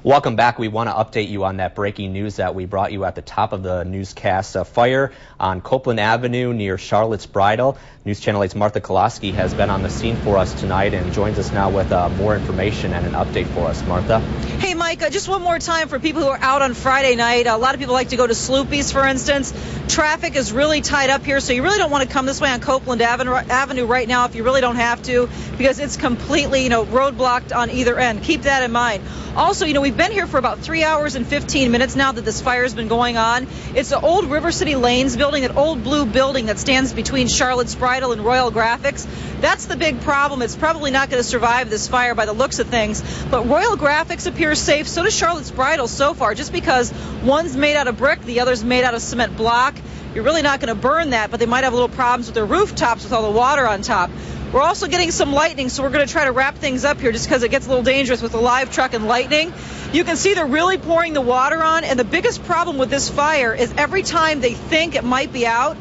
Welcome back. We want to update you on that breaking news that we brought you at the top of the newscast. A fire on Copeland Avenue near Charlotte's Bridal. News Channel 8's Martha Koloski has been on the scene for us tonight and joins us now with more information and an update for us. Martha? Hey, Mike, just one more time for people who are out on Friday night. A lot of people like to go to Sloopy's, for instance. Traffic is really tied up here, so you really don't want to come this way on Copeland Avenue right now if you really don't have to, because it's completely, roadblocked on either end. Keep that in mind. Also, we've been here for about 3 hours and 15 minutes now that this fire has been going on. It's the old River City Lanes building, that old blue building that stands between Charlotte's Bridal and Royal Graphics. That's the big problem. It's probably not going to survive this fire by the looks of things. But Royal Graphics appears safe. So does Charlotte's Bridal so far, just because one's made out of brick, the other's made out of cement block. You're really not going to burn that, but they might have little problems with their rooftops with all the water on top. We're also getting some lightning, so we're going to try to wrap things up here just because it gets a little dangerous with the live truck and lightning. You can see they're really pouring the water on, and the biggest problem with this fire is every time they think it might be out,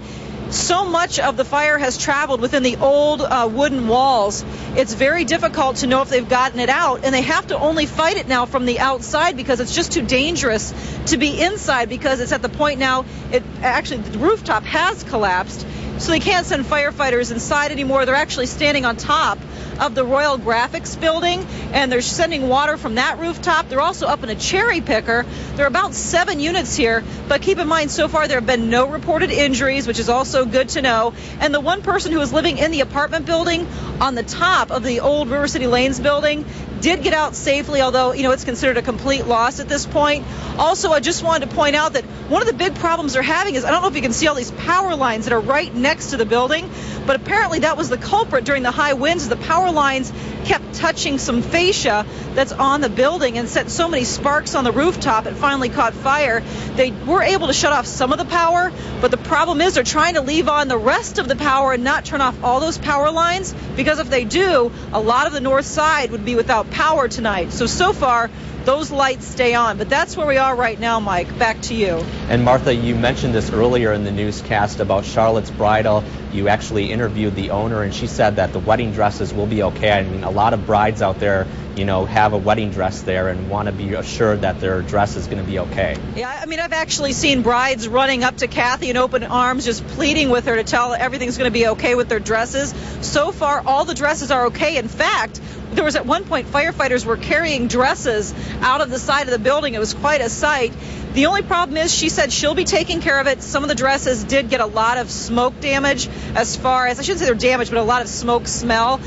so much of the fire has traveled within the old wooden walls. It's very difficult to know if they've gotten it out, and they have to only fight it now from the outside because it's just too dangerous to be inside, because it's at the point now, the rooftop has collapsed, so they can't send firefighters inside anymore. They're actually standing on top of the Royal Graphics building, and they're sending water from that rooftop. They're also up in a cherry picker. There are about 7 units here, but keep in mind, so far there have been no reported injuries, which is also good to know. And the one person who was living in the apartment building on the top of the old River City Lanes building did get out safely, although, it's considered a complete loss at this point. Also, I just wanted to point out that one of the big problems they're having is, I don't know if you can see all these power lines that are right next to the building, but apparently that was the culprit during the high winds. The power lines kept touching some fascia that's on the building and set so many sparks on the rooftop, it finally caught fire. They were able to shut off some of the power, but the problem is they're trying to leave on the rest of the power and not turn off all those power lines, because if they do, a lot of the north side would be without power tonight. So far, those lights stay on. But that's where we are right now, Mike. Back to you. And Martha, you mentioned this earlier in the newscast about Charlotte's Bridal. You actually interviewed the owner, and she said that the wedding dresses will be okay. I mean, a lot of brides out there, have a wedding dress there and want to be assured that their dress is going to be okay. Yeah, I've actually seen brides running up to Kathy in open arms, just pleading with her to tell everything's going to be okay with their dresses. So far, all the dresses are okay. In fact, there was at one point firefighters were carrying dresses out of the side of the building. It was quite a sight. The only problem is, she said she'll be taking care of it. Some of the dresses did get a lot of smoke damage, as far as, I shouldn't say they're damaged, but a lot of smoke smell.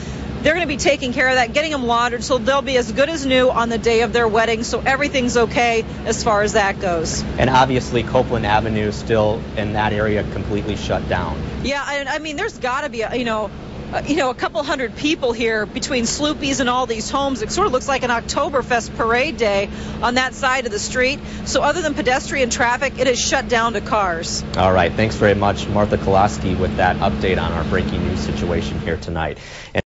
They're going to be taking care of that, getting them laundered, so they'll be as good as new on the day of their wedding. So everything's okay as far as that goes. And obviously Copeland Avenue is still in that area completely shut down. Yeah, I mean, there's got to be a couple hundred people here between Sloopy's and all these homes. It sort of looks like an Oktoberfest parade day on that side of the street. So other than pedestrian traffic, it is shut down to cars. All right. Thanks very much, Martha Koloski, with that update on our breaking news situation here tonight.